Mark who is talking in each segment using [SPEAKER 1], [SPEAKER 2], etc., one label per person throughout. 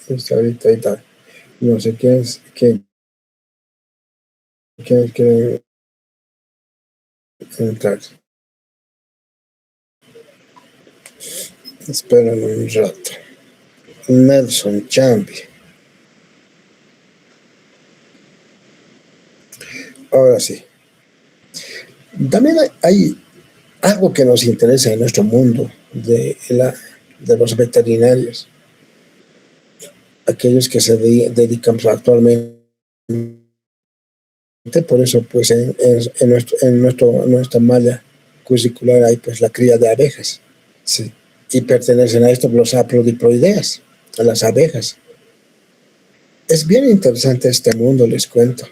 [SPEAKER 1] ahorita. No sé quién quiere entrar. Esperen un rato. Nelson Chambi. Ahora sí. También hay algo que nos interesa en nuestro mundo de los veterinarios, aquellos que se dedican actualmente. Por eso, pues, en nuestra malla curricular hay pues la cría de abejas. Sí. Y pertenecen a esto los aplodiploideas, a las abejas. Es bien interesante este mundo, les cuento.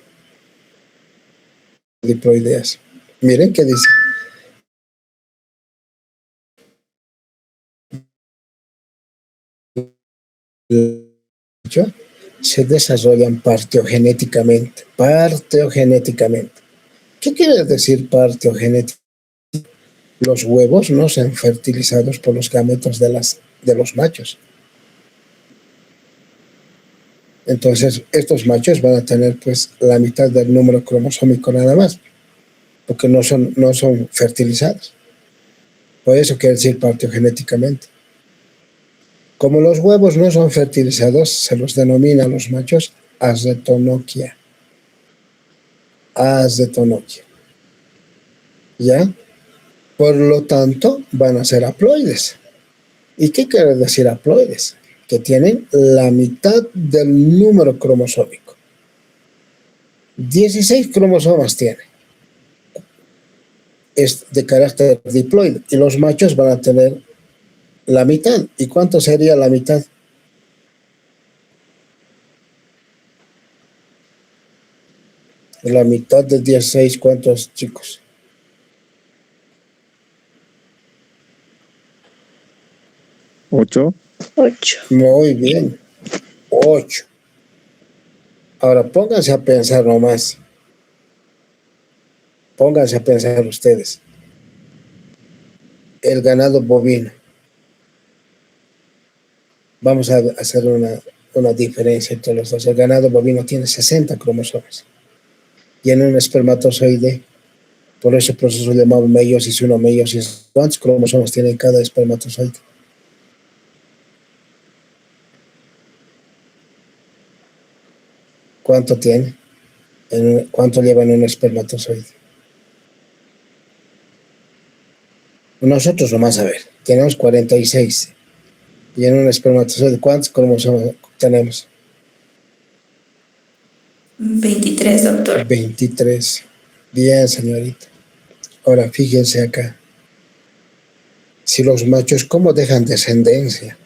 [SPEAKER 1] Diploideas. Miren qué dice. Se desarrollan parteogenéticamente. ¿Qué quiere decir parteogenética? Los huevos no son fertilizados por los gametos de los machos. Entonces, estos machos van a tener pues la mitad del número cromosómico nada más, porque no son fertilizados. Por eso quiere decir parteogenéticamente. Como los huevos no son fertilizados, se los denomina a los machos azetonoquia. ¿Ya? Por lo tanto, van a ser haploides. ¿Y qué quiere decir haploides? Que tienen la mitad del número cromosómico. 16 cromosomas tiene. Es de carácter diploide. Y los machos van a tener la mitad. ¿Y cuánto sería la mitad? La mitad de 16, ¿cuántos, chicos?
[SPEAKER 2] 8.
[SPEAKER 1] Muy bien. 8. Ahora pónganse a pensar nomás. Pónganse a pensar ustedes. El ganado bovino. Vamos a hacer una diferencia entre los dos. El ganado bovino tiene 60 cromosomas. Y en un espermatozoide, por ese proceso llamado meiosis 1, meiosis. ¿Cuántos cromosomas tiene cada espermatozoide? ¿Cuánto tiene? ¿Cuánto lleva en un espermatozoide? Nosotros nomás a ver, tenemos 46. Y en un espermatozoide, ¿cuántos cromosomas tenemos?
[SPEAKER 3] 23, doctor.
[SPEAKER 1] 23. Bien, señorita. Ahora, fíjense acá. Si los machos, ¿cómo dejan descendencia?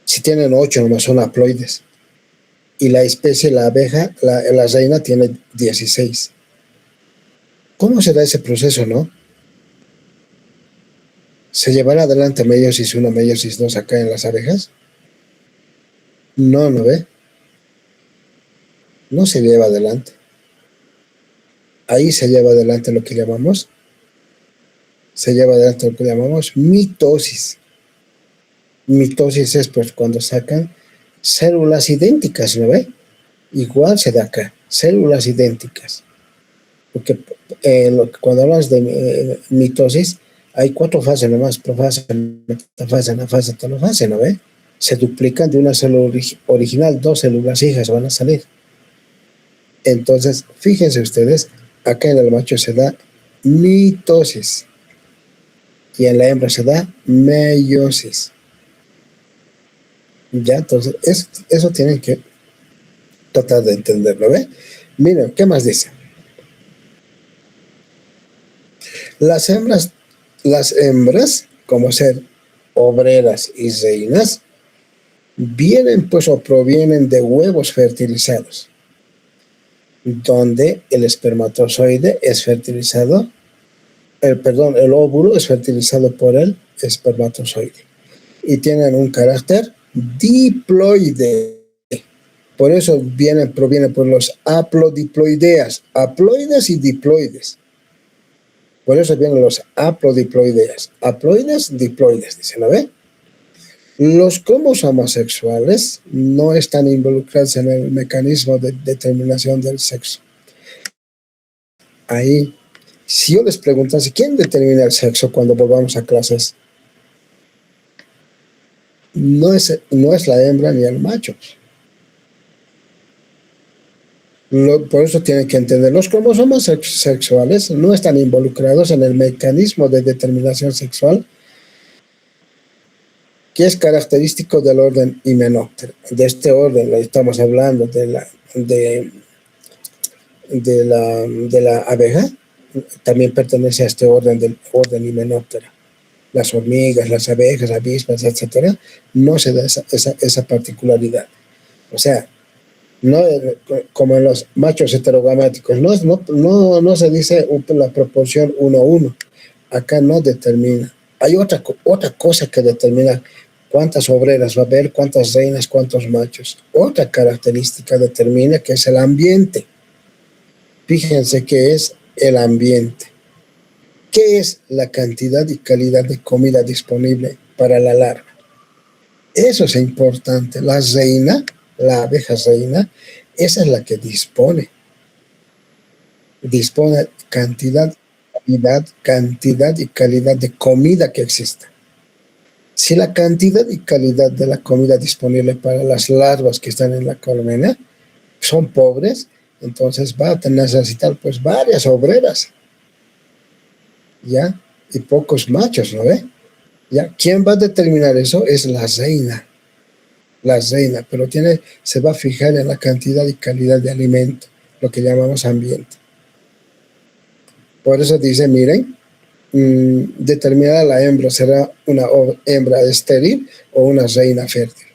[SPEAKER 1] Si tienen 8, nomás son haploides. Y la especie, la abeja, la reina tiene 16. ¿Cómo será ese proceso, no? ¿Se llevará adelante meiosis 1, meiosis 2 acá en las abejas? No, ¿no ve? No se lleva adelante. Ahí se lleva adelante lo que llamamos mitosis. Mitosis es pues cuando sacan células idénticas, ¿no ve? Igual se da acá, células idénticas. Porque cuando hablas de mitosis, hay 4 fases nomás: profase, metafase, anafase, telofase, ¿no ve? Se duplican de una célula original, 2 células hijas van a salir. Entonces, fíjense ustedes, acá en el macho se da mitosis y en la hembra se da meiosis. Ya, entonces, eso tienen que tratar de entenderlo, ¿ve? Miren, ¿qué más dice? Las hembras, como ser obreras y reinas, vienen pues o provienen de huevos fertilizados, donde el espermatozoide es fertilizado, el óvulo es fertilizado por el espermatozoide y tienen un carácter diploide. Por eso proviene por los aplodiploideas, haploides y diploides. Por eso vienen los aplodiploideas, haploides, diploides, dice, ¿no ve? Los cromosomas sexuales no están involucrados en el mecanismo de determinación del sexo. Ahí, si yo les preguntase, ¿quién determina el sexo cuando volvamos a clases? No es la hembra ni el macho. Por eso tienen que entender, los cromosomas sexuales no están involucrados en el mecanismo de determinación sexual que es característico del orden Hymenoptera. De este orden estamos hablando de la abeja, también pertenece a este orden del orden Hymenoptera. Las hormigas, las abejas, avispas, etcétera, no se da esa particularidad. O sea, no como en los machos heterogamáticos, no se dice la proporción 1:1. Acá no determina. Hay otra cosa que determina cuántas obreras va a haber, cuántas reinas, cuántos machos. Otra característica determina que es el ambiente. Fíjense que es el ambiente. ¿Qué es la cantidad y calidad de comida disponible para la larva? Eso es importante. La abeja reina, esa es la que dispone cantidad y calidad de comida que exista. Si la cantidad y calidad de la comida disponible para las larvas que están en la colmena son pobres, entonces va a necesitar pues varias obreras, ¿ya? Y pocos machos, ¿no ve? ¿Ya? ¿Quién va a determinar eso? Es la reina, pero se va a fijar en la cantidad y calidad de alimento, lo que llamamos ambiente. Por eso dice, miren, determinada la hembra, será una hembra estéril o una reina fértil.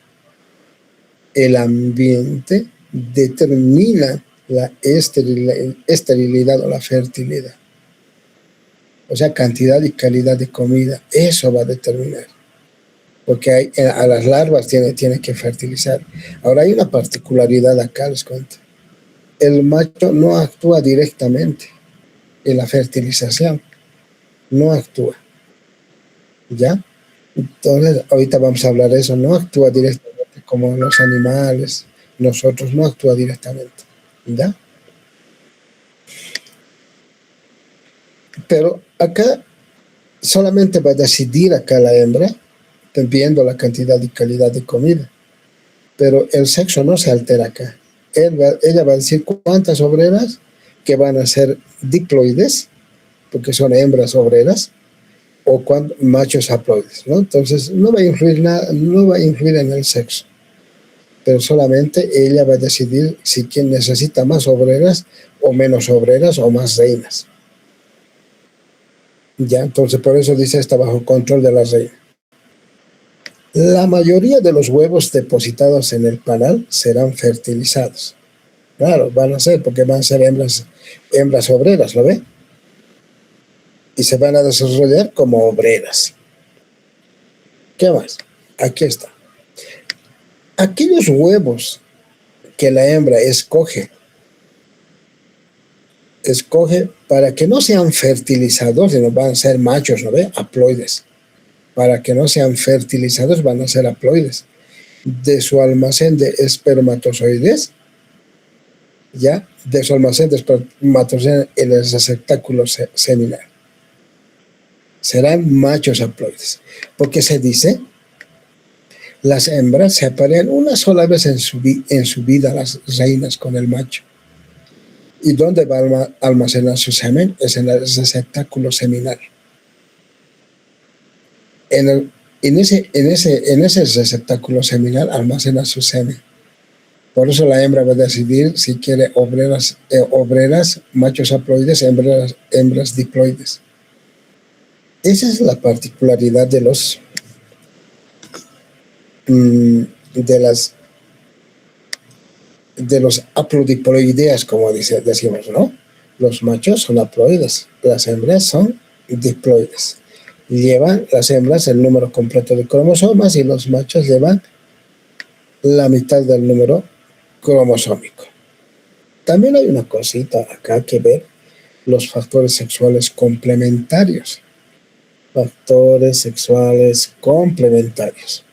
[SPEAKER 1] El ambiente determina la esterilidad o la fertilidad. O sea, cantidad y calidad de comida, eso va a determinar. Porque a las larvas tiene que fertilizar. Ahora hay una particularidad acá, les cuento. El macho no actúa directamente en la fertilización, no actúa, ¿ya? Entonces, ahorita vamos a hablar de eso, no actúa directamente como los animales, nosotros no actúa directamente, ¿ya? Pero acá solamente va a decidir acá la hembra, viendo la cantidad y calidad de comida, pero el sexo no se altera acá. Ella va a decir cuántas obreras que van a ser diploides, porque son hembras obreras, o machos haploides, ¿no? Entonces no va a influir en el sexo, pero solamente ella va a decidir si quien necesita más obreras o menos obreras o más reinas. Ya, entonces por eso dice está bajo control de la reina. La mayoría de los huevos depositados en el panal serán fertilizados. Claro, van a ser porque van a ser hembras obreras, ¿lo ve? Y se van a desarrollar como obreras. ¿Qué más? Aquí está. Aquellos huevos que la hembra escoge para que no sean fertilizados, sino van a ser machos, ¿no ve? Haploides. Para que no sean fertilizados van a ser haploides. De su almacén de espermatozoides, ya, de su almacén de espermatozoides en el receptáculo seminal. Serán machos haploides. Porque se dice, las hembras se aparean una sola vez en su vida, las reinas con el macho. ¿Y dónde va a almacenar su semen? Es en el receptáculo seminal. En ese receptáculo seminal almacena su semen. Por eso la hembra va a decidir si quiere obreras, machos haploides, hembras diploides. Esa es la particularidad de los haplodiploideas, como decimos, ¿no? Los machos son haploides, las hembras son diploides. Llevan las hembras el número completo de cromosomas y los machos llevan la mitad del número cromosómico. También hay una cosita acá que ver, los factores sexuales complementarios. Factores sexuales complementarios.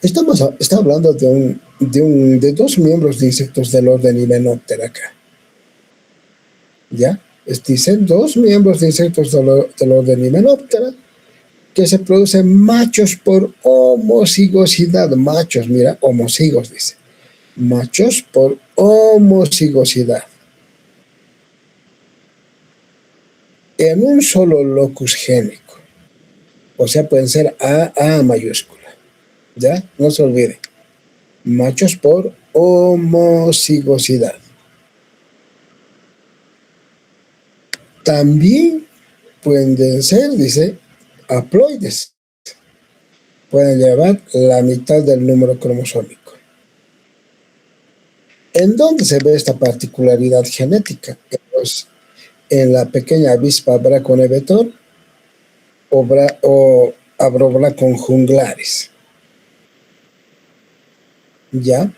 [SPEAKER 1] Está hablando de dos miembros de insectos del orden Hymenoptera acá. ¿Ya? Dicen dos miembros de insectos del orden Hymenoptera que se producen machos por homocigosidad. Machos, mira, homocigos, dice. Machos por homocigosidad. En un solo locus génico. O sea, pueden ser A mayúscula. ¿Ya? No se olvide. Machos por homocigosidad. También pueden ser, dice, haploides. Pueden llevar la mitad del número cromosómico. ¿En dónde se ve esta particularidad genética? En la pequeña avispa Braconebethor o Abroblacon junglaris. ¿Ya?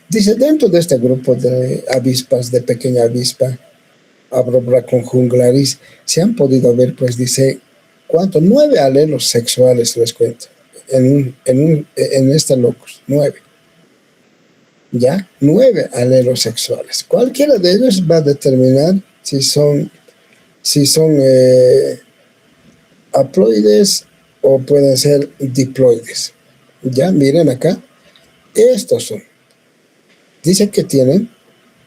[SPEAKER 1] Dice, dentro de este grupo de avispas, de pequeña avispa, Abroblacon junglaris, se han podido ver, pues dice, ¿cuánto? 9 alelos sexuales, les cuento, en este locus, 9. ¿Ya? 9 alelos sexuales. Cualquiera de ellos va a determinar si son haploides o pueden ser diploides. Ya, miren acá, estos son. Dice que tienen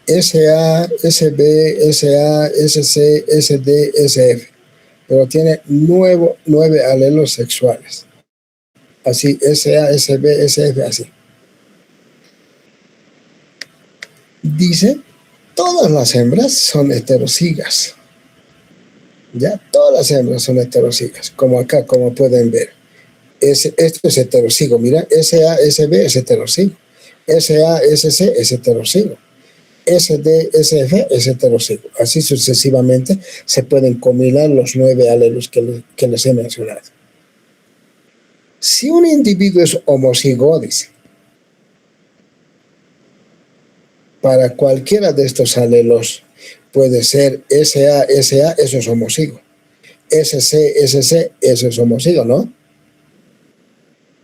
[SPEAKER 1] SA, SB, SA, SC, SD, SF, pero tiene 9 alelos sexuales. Así, SA, SB, SF, así. Dice, todas las hembras son heterocigas. Ya, todas las hembras son heterocigas, como acá, como pueden ver. Esto es heterocigo, mira, SA, SB es heterocigo. SA, SC es heterocigo. SD, SF es heterocigo. Así sucesivamente se pueden combinar los 9 alelos que les he mencionado. Si un individuo es homocigo, dice, para cualquiera de estos alelos puede ser SA, SA, eso es homocigo. SC, SC, eso es homocigo, ¿no?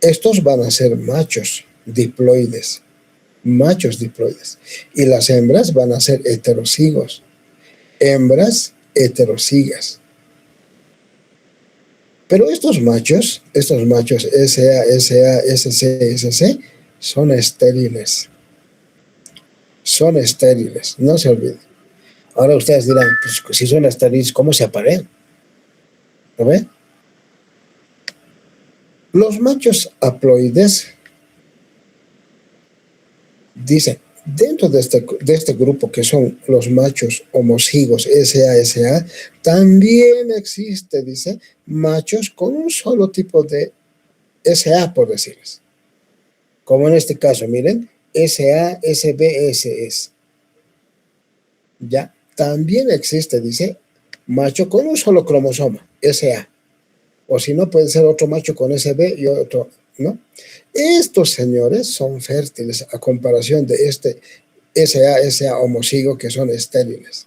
[SPEAKER 1] Estos van a ser machos diploides. Machos diploides. Y las hembras van a ser heterocigos. Hembras heterocigas. Pero estos machos SA, SA, SC, SC, son estériles. Son estériles, no se olviden. Ahora ustedes dirán, pues si son estériles, ¿cómo se aparean? ¿Lo ven? Los machos haploides, dice, dentro de este grupo que son los machos homocigos SA, también existe, dice, machos con un solo tipo de SA, por decirles. Como en este caso, miren, SA, SB, SS. Ya, también existe, dice, macho con un solo cromosoma, SA. O si no, puede ser otro macho con SB y otro, ¿no? Estos señores son fértiles a comparación de este SA homocigo que son estériles.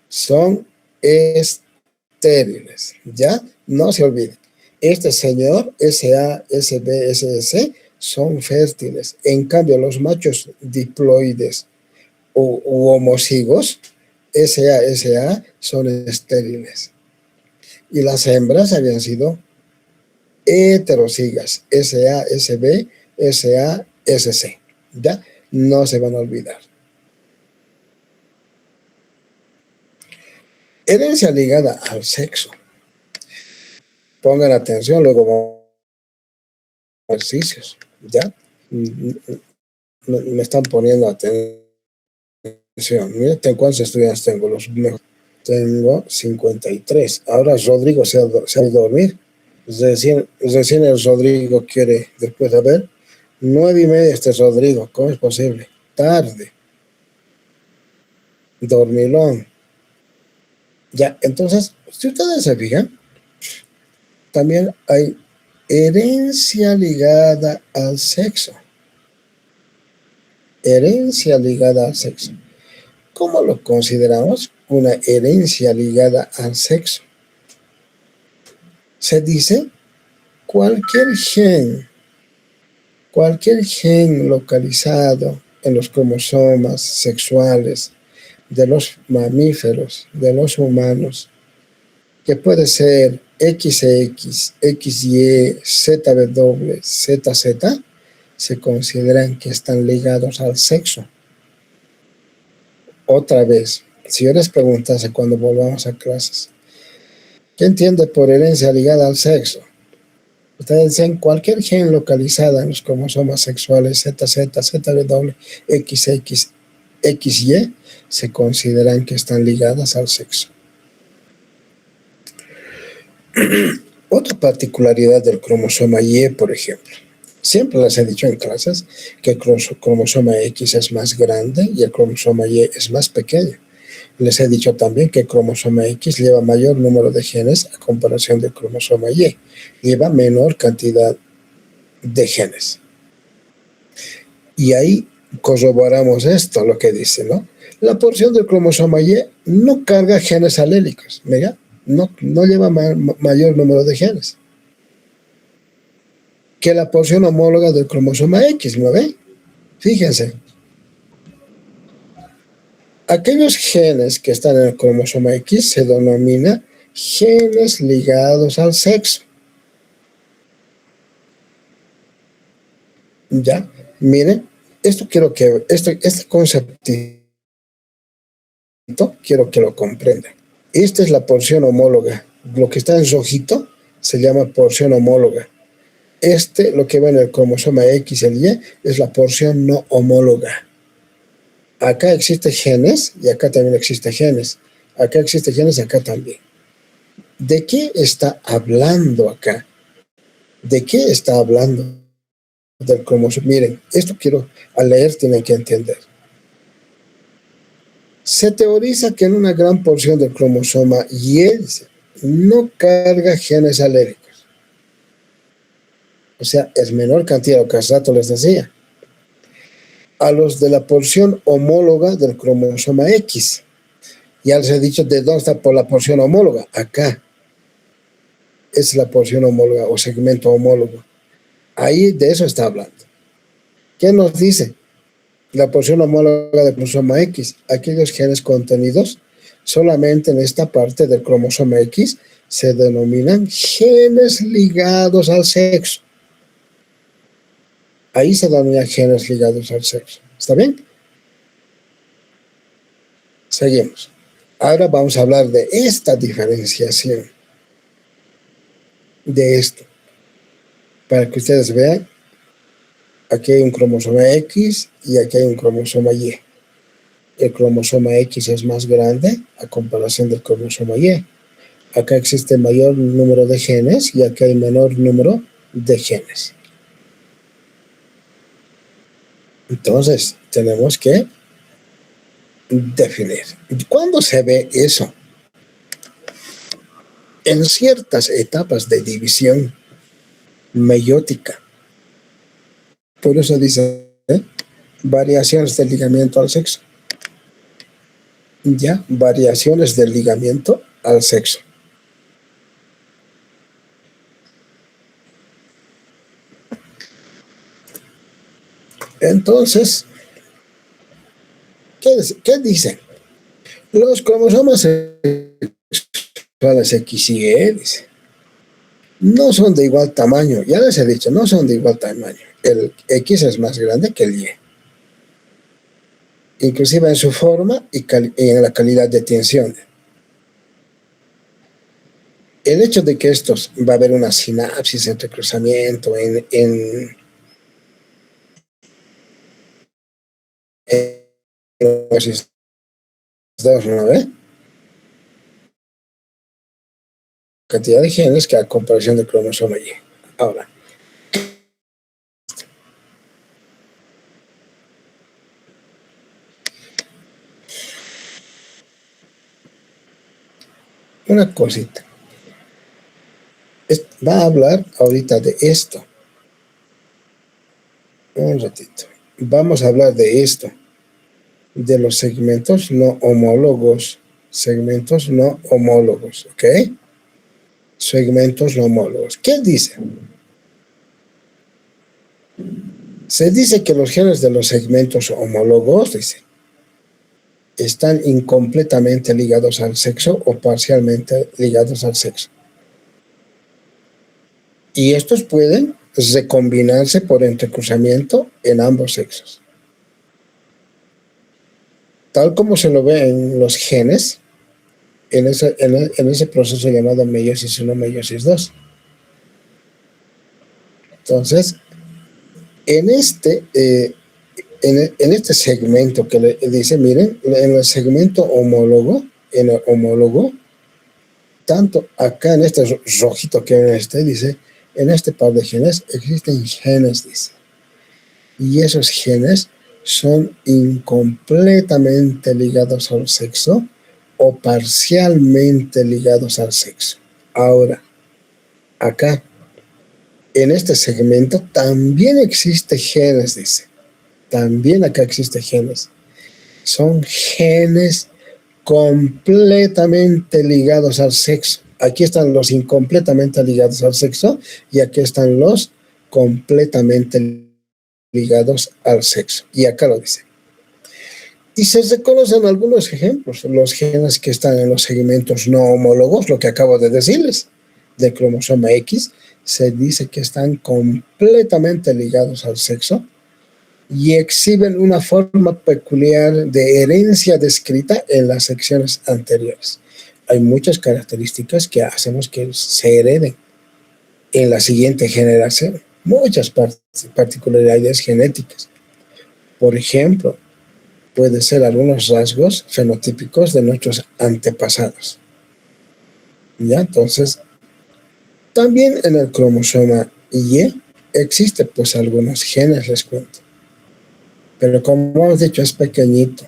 [SPEAKER 1] Son estériles, ¿ya? No se olviden. Este señor, SA, SB, SS, son fértiles. En cambio, los machos diploides u homocigos, SA, son estériles. Y las hembras habían sido heterocigas, SA, SB, SA, SC. ¿Ya? No se van a olvidar. Herencia ligada al sexo. Pongan atención, luego vamos a ejercicios. ¿Ya? Me están poniendo atención. Miren cuántos estudiantes tengo, los mejores. Tengo 53. Ahora Rodrigo se ha ido a dormir. Recién el Rodrigo quiere, después de ver, 9:30 este Rodrigo. ¿Cómo es posible? Tarde. Dormilón. Ya, entonces, si ustedes se fijan, también hay herencia ligada al sexo. Herencia ligada al sexo. ¿Cómo lo consideramos? Una herencia ligada al sexo. Se dice cualquier gen localizado en los cromosomas sexuales de los mamíferos, de los humanos, que puede ser XX, XY, ZW, ZZ, se consideran que están ligados al sexo. Otra vez, si yo les preguntase cuando volvamos a clases, ¿qué entiende por herencia ligada al sexo? Ustedes dicen cualquier gen localizada en los cromosomas sexuales ZZ, ZW, XX, XY, se consideran que están ligadas al sexo. Otra particularidad del cromosoma Y, por ejemplo, siempre les he dicho en clases que el cromosoma X es más grande y el cromosoma Y es más pequeño. Les he dicho también que el cromosoma X lleva mayor número de genes a comparación del cromosoma Y. Lleva menor cantidad de genes. Y ahí corroboramos esto, lo que dice, ¿no? La porción del cromosoma Y no carga genes alélicos, ¿mira? No lleva mayor número de genes que la porción homóloga del cromosoma X, ¿no ve? Fíjense. Aquellos genes que están en el cromosoma X se denominan genes ligados al sexo. ¿Ya? Miren, este conceptito quiero que lo comprendan. Esta es la porción homóloga. Lo que está en rojito se llama porción homóloga. Lo que va en el cromosoma X y el Y es la porción no homóloga. Acá existe genes y acá también existe genes. Acá existe genes y acá también. ¿De qué está hablando acá? ¿De qué está hablando? Del cromosoma. Miren, esto al leer tienen que entender. Se teoriza que en una gran porción del cromosoma Y no carga genes alérgicos. O sea, es menor cantidad, lo que hace rato les decía. A los de la porción homóloga del cromosoma X. Ya les he dicho de dónde está por la porción homóloga. Acá es la porción homóloga o segmento homólogo. Ahí de eso está hablando. ¿Qué nos dice? La porción homóloga del cromosoma X. Aquellos genes contenidos solamente en esta parte del cromosoma X se denominan genes ligados al sexo. Ahí se denominan genes ligados al sexo. ¿Está bien? Seguimos. Ahora vamos a hablar de esta diferenciación. De esto. Para que ustedes vean, aquí hay un cromosoma X y aquí hay un cromosoma Y. El cromosoma X es más grande a comparación del cromosoma Y. Acá existe mayor número de genes y acá hay menor número de genes. Entonces, tenemos que definir. ¿Cuándo se ve eso? En ciertas etapas de división meiótica. Por eso dice, variaciones del ligamiento al sexo. Ya, variaciones del ligamiento al sexo. Entonces, ¿qué dicen? Los cromosomas sexuales X y Y no son de igual tamaño. Ya les he dicho, no son de igual tamaño. El X es más grande que el Y. Inclusive en su forma y en la calidad de tensión. El hecho de que estos va a haber una sinapsis entre cruzamiento en los dos, ¿no ve? Cantidad de genes que a comparación del cromosoma Y. Ahora, una cosita. Va a hablar ahorita de esto. Un ratito. Vamos a hablar de esto. De los segmentos no homólogos. Segmentos no homólogos, ¿ok? Segmentos no homólogos. ¿Qué dice? Se dice que los genes de los segmentos homólogos, dice, están incompletamente ligados al sexo o parcialmente ligados al sexo. Y estos pueden recombinarse por entrecruzamiento en ambos sexos. Tal como se lo ve en los genes, en ese proceso llamado meiosis 1, meiosis 2. Entonces, en este segmento que le dice, miren, en el segmento homólogo, tanto acá en este rojito que dice, en este par de genes existen genes, dice. Y esos genes son incompletamente ligados al sexo o parcialmente ligados al sexo. Ahora, acá, en este segmento también existe genes, dice. También acá existe genes. Son genes completamente ligados al sexo. Aquí están los incompletamente ligados al sexo y aquí están los completamente ligados al sexo. Y acá lo dice. Y se reconocen algunos ejemplos. Los genes que están en los segmentos no homólogos, lo que acabo de decirles, del cromosoma X, se dice que están completamente ligados al sexo y exhiben una forma peculiar de herencia descrita en las secciones anteriores. Hay muchas características que hacemos que se hereden en la siguiente generación, muchas particularidades genéticas. Por ejemplo, puede ser algunos rasgos fenotípicos de nuestros antepasados. ¿Ya? Entonces, también en el cromosoma Y existe pues algunos genes, les cuento. Pero como hemos dicho, es pequeñito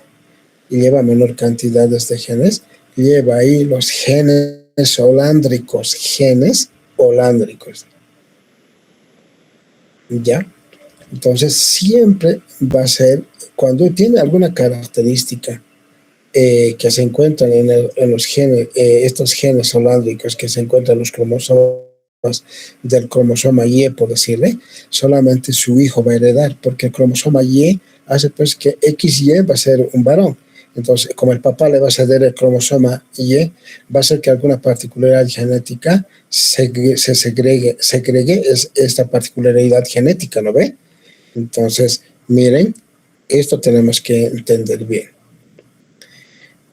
[SPEAKER 1] y lleva menor cantidades de genes. Lleva ahí los genes holándricos, ¿ya? Entonces siempre va a ser, cuando tiene alguna característica que se encuentran en los genes, estos genes holándricos que se encuentran en los cromosomas del cromosoma Y, por decirle, solamente su hijo va a heredar, porque el cromosoma Y hace pues que XY va a ser un varón. Entonces, como el papá le va a ceder el cromosoma Y, va a ser que alguna particularidad genética se segregue esta particularidad genética, ¿no ve? Entonces, miren, esto tenemos que entender bien.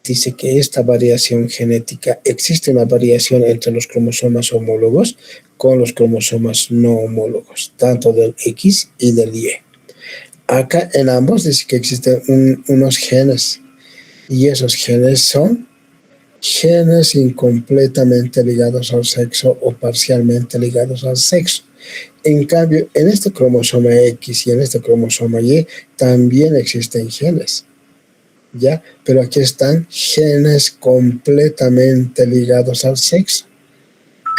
[SPEAKER 1] Dice que esta variación genética, existe una variación entre los cromosomas homólogos con los cromosomas no homólogos, tanto del X y del Y. Acá en ambos dice que existen unos genes, y esos genes son genes incompletamente ligados al sexo o parcialmente ligados al sexo. En cambio, en este cromosoma X y en este cromosoma Y también existen genes, ¿ya? Pero aquí están genes completamente ligados al sexo.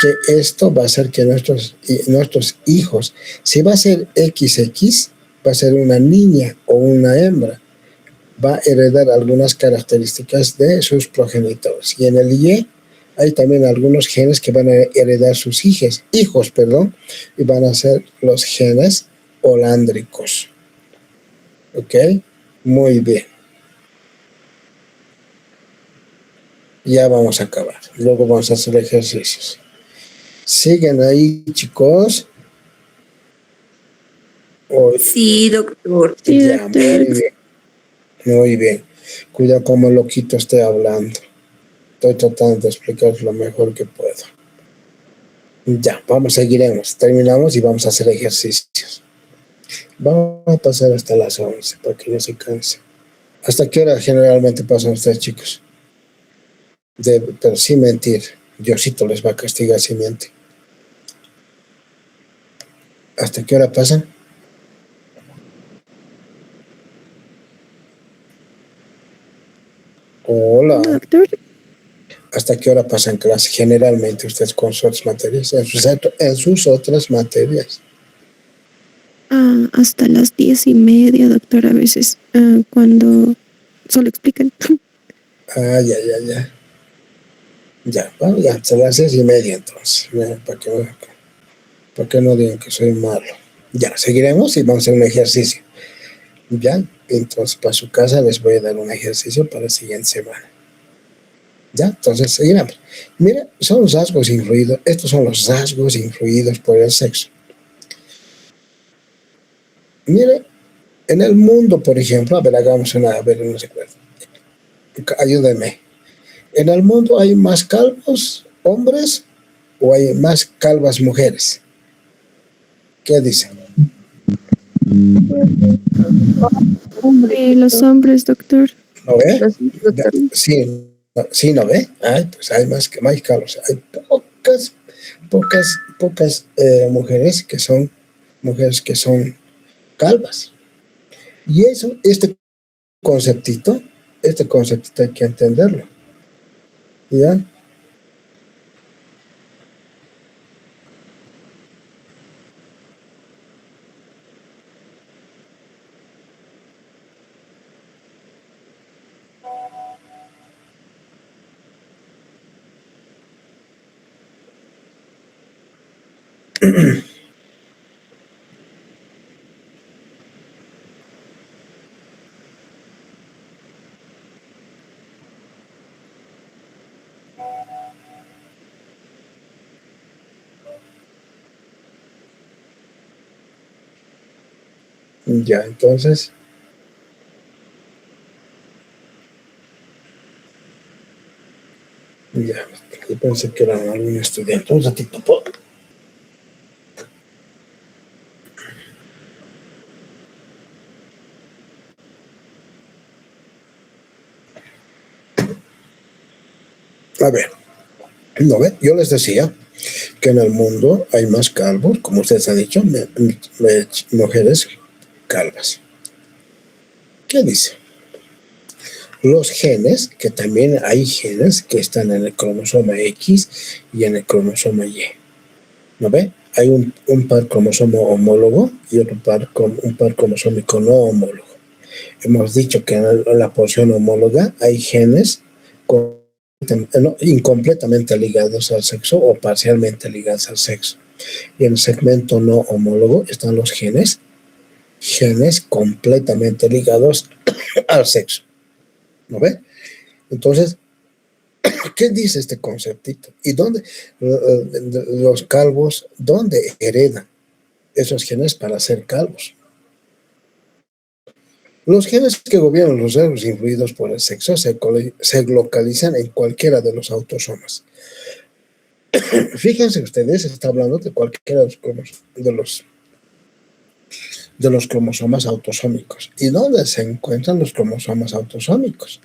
[SPEAKER 1] Que esto va a hacer que nuestros hijos, si va a ser XX, va a ser una niña o una hembra, va a heredar algunas características de sus progenitores. Y en el Y hay también algunos genes que van a heredar sus hijos, y van a ser los genes holándricos. ¿Ok? Muy bien. Ya vamos a acabar. Luego vamos a hacer ejercicios. ¿Siguen ahí, chicos?
[SPEAKER 3] Sí, doctor.
[SPEAKER 1] Ya, muy bien. Muy bien. Cuida como loquito esté hablando. Estoy tratando de explicar lo mejor que puedo. Ya, seguiremos. Terminamos y vamos a hacer ejercicios. Vamos a pasar hasta las 11 para que no se canse. ¿Hasta qué hora generalmente pasan ustedes, chicos? Pero sin mentir. Diosito les va a castigar si miente. ¿Hasta qué hora pasan? Hola.
[SPEAKER 4] Doctor.
[SPEAKER 1] ¿Hasta qué hora pasan clase? Generalmente ustedes con sus otras materias, en sus otras materias.
[SPEAKER 4] Hasta las 10:30, doctor, a veces, cuando solo explican.
[SPEAKER 1] Ya. Ya, bueno, ya, hasta las 6:30 entonces. Para que no digan que soy malo. Ya, seguiremos y vamos a hacer un ejercicio. Ya, entonces para su casa les voy a dar un ejercicio para la siguiente semana. Ya, entonces seguiremos. Mira, son los rasgos influidos, estos son los rasgos influidos por el sexo. Mire, en el mundo, por ejemplo, a ver, hagamos a ver, no recuerdo. Ayúdenme. ¿En el mundo hay más calvos hombres o hay más calvas mujeres? ¿Qué dicen?
[SPEAKER 4] Los hombres, doctor.
[SPEAKER 1] ¿No ve?
[SPEAKER 3] Doctor.
[SPEAKER 1] Sí, sí, ¿no ve? Ay, pues hay más calvos. Hay pocas mujeres que son calvas. Y eso, este conceptito hay que entenderlo. ¿Ya? Ya, entonces, ya, yo pensé que era algún estudiante. Un ratito, a ver, ¿no ve? Yo les decía que en el mundo hay más calvos, como ustedes han dicho, mujeres calvas. ¿Qué dice? Los genes, que también hay genes que están en el cromosoma X y en el cromosoma Y. ¿No ve? Hay un par cromosoma homólogo y un par cromosómico no homólogo. Hemos dicho que en la porción homóloga hay genes incompletamente ligados al sexo o parcialmente ligados al sexo. Y en el segmento no homólogo están los genes completamente ligados al sexo. ¿No ve? Entonces, ¿qué dice este conceptito? ¿Y dónde los calvos, dónde heredan esos genes para ser calvos? Los genes que gobiernan los rasgos influidos por el sexo se localizan en cualquiera de los autosomas. Fíjense ustedes, está hablando de cualquiera de los cromosomas autosómicos. ¿Y dónde se encuentran los cromosomas autosómicos?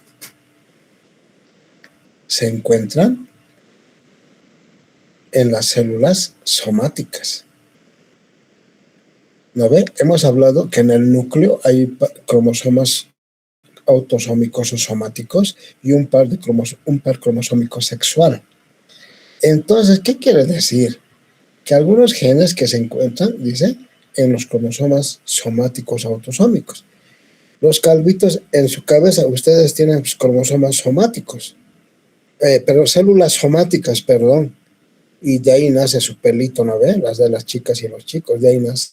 [SPEAKER 1] Se encuentran en las células somáticas. ¿No ve? Hemos hablado que en el núcleo hay cromosomas autosómicos o somáticos y un par cromosómico sexual. Entonces, ¿qué quiere decir? Que algunos genes que se encuentran, dice, en los cromosomas somáticos autosómicos. Los calvitos en su cabeza, ustedes tienen cromosomas somáticos, pero células somáticas, perdón, y de ahí nace su pelito, ¿no ve? Las de las chicas y los chicos, de ahí nace.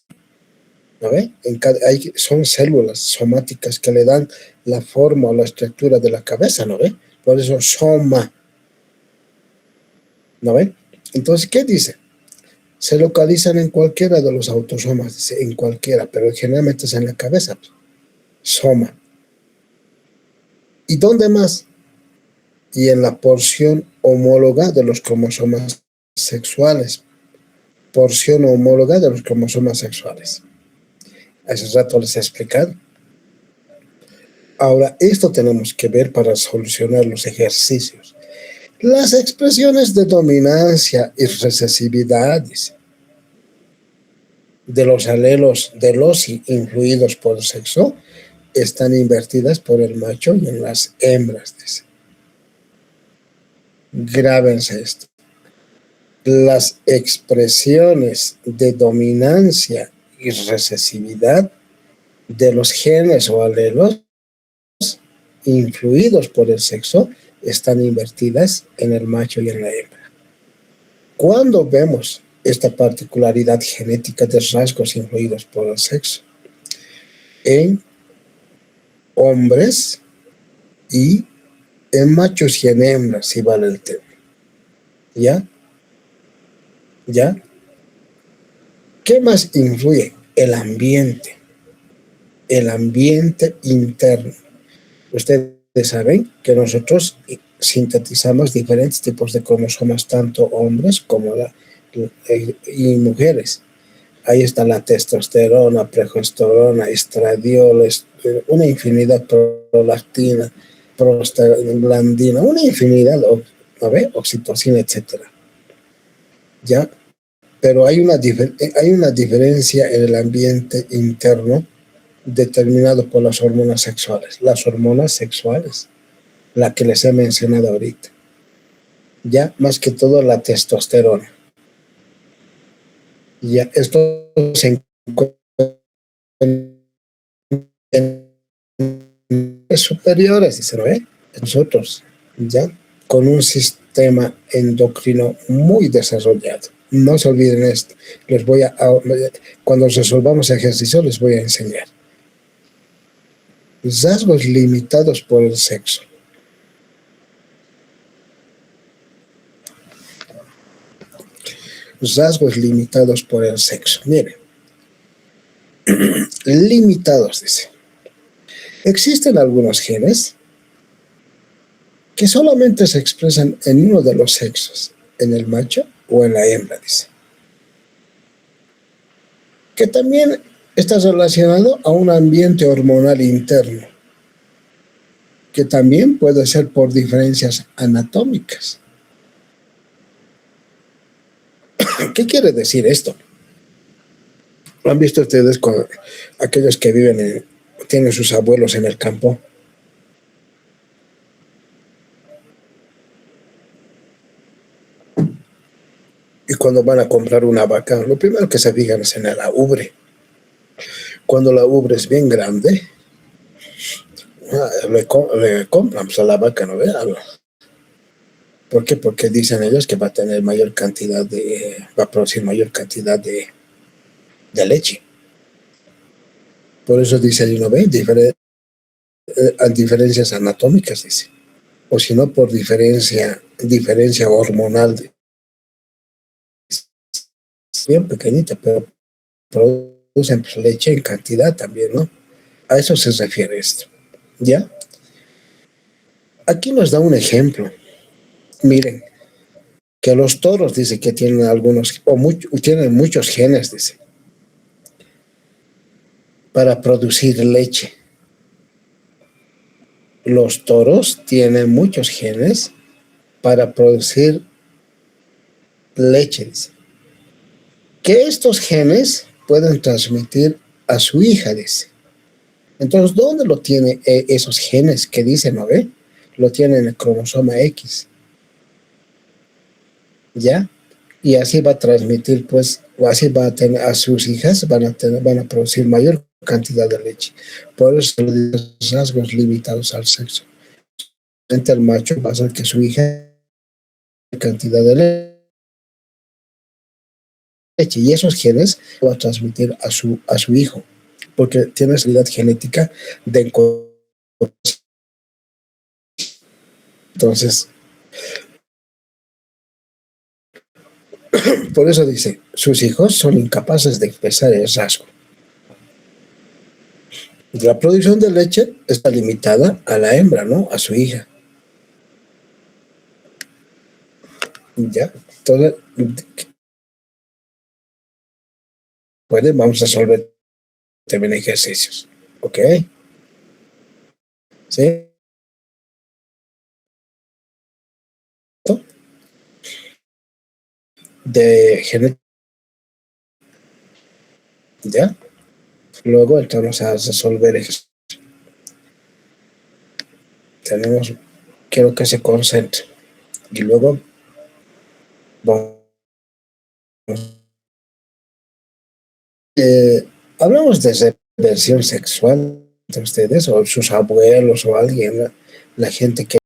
[SPEAKER 1] ¿No ve? Son células somáticas que le dan la forma o la estructura de la cabeza, ¿no ve? Por eso soma. ¿No ve? Entonces, ¿qué dice? Se localizan en cualquiera de los autosomas, dice, en cualquiera, pero generalmente es en la cabeza. Soma. ¿Y dónde más? Y en la porción homóloga de los cromosomas sexuales. Porción homóloga de los cromosomas sexuales. Hace rato les he explicado. Ahora, esto tenemos que ver para solucionar los ejercicios. Las expresiones de dominancia y recesividad de los alelos de los influidos por el sexo están invertidas por el macho y en las hembras. Dice. Grábense esto. Las expresiones de dominancia y recesividad de los genes o alelos influidos por el sexo están invertidas en el macho y en la hembra. Cuando vemos esta particularidad genética de rasgos influidos por el sexo en hombres y en machos y en hembras, si vale el tema. ¿Ya? ¿Ya? ¿Qué más influye? El ambiente interno. Ustedes saben que nosotros sintetizamos diferentes tipos de cromosomas, tanto hombres como y mujeres. Ahí está la testosterona, progesterona, estradiol, una infinidad, prolactina, prostaglandina, una infinidad, oxitocina, etc. ¿Ya? Pero hay una diferencia en el ambiente interno determinado por las hormonas sexuales. Las hormonas sexuales, la que les he mencionado ahorita. Ya, más que todo la testosterona. Ya, esto se encuentra en superiores, dicen, ¿no? Nosotros, ya, con un sistema endocrino muy desarrollado. No se olviden esto. Cuando resolvamos ejercicio, les voy a enseñar. Rasgos limitados por el sexo. Rasgos limitados por el sexo. Miren. Limitados, dice. Existen algunos genes que solamente se expresan en uno de los sexos, en el macho o en la hembra, dice. Que también está relacionado a un ambiente hormonal interno, que también puede ser por diferencias anatómicas. ¿Qué quiere decir esto? ¿Han visto ustedes con aquellos que tienen sus abuelos en el campo? Y cuando van a comprar una vaca, lo primero que se fijan es en la ubre. Cuando la ubre es bien grande, le compran pues, a la vaca, ¿no ve? ¿Por qué? Porque dicen ellos que va a tener va a producir mayor cantidad de leche. Por eso dice ahí, ¿no ve? Diferencias anatómicas, dice. O si no, por diferencia hormonal. Bien pequeñita, pero producen pues, leche en cantidad también, ¿no? A eso se refiere esto. ¿Ya? Aquí nos da un ejemplo. Miren, que los toros, dice que tienen tienen muchos genes, dice, para producir leche. Los toros tienen muchos genes para producir leche, dice. Que estos genes pueden transmitir a su hija, dice. Entonces, ¿dónde lo tiene esos genes que dicen, no ve? Lo tiene en el cromosoma X. ¿Ya? Y así va a transmitir, pues, o así va a tener a sus hijas, van a producir mayor cantidad de leche. Por eso los rasgos limitados al sexo. Entre el macho va a hacer que su hija cantidad de leche y esos genes va a transmitir a su hijo, porque tiene habilidad genética de entonces, por eso dice, sus hijos son incapaces de expresar el rasgo. La producción de leche está limitada a la hembra, ¿no? A su hija. Ya, entonces, vamos a resolver también ejercicios, ¿ok? ¿Sí? De genética, ¿ya? Luego entramos a resolver ejercicios. Quiero que se concentre. Y luego vamos. Hablamos de reversión sexual de ustedes o sus abuelos o alguien, la gente que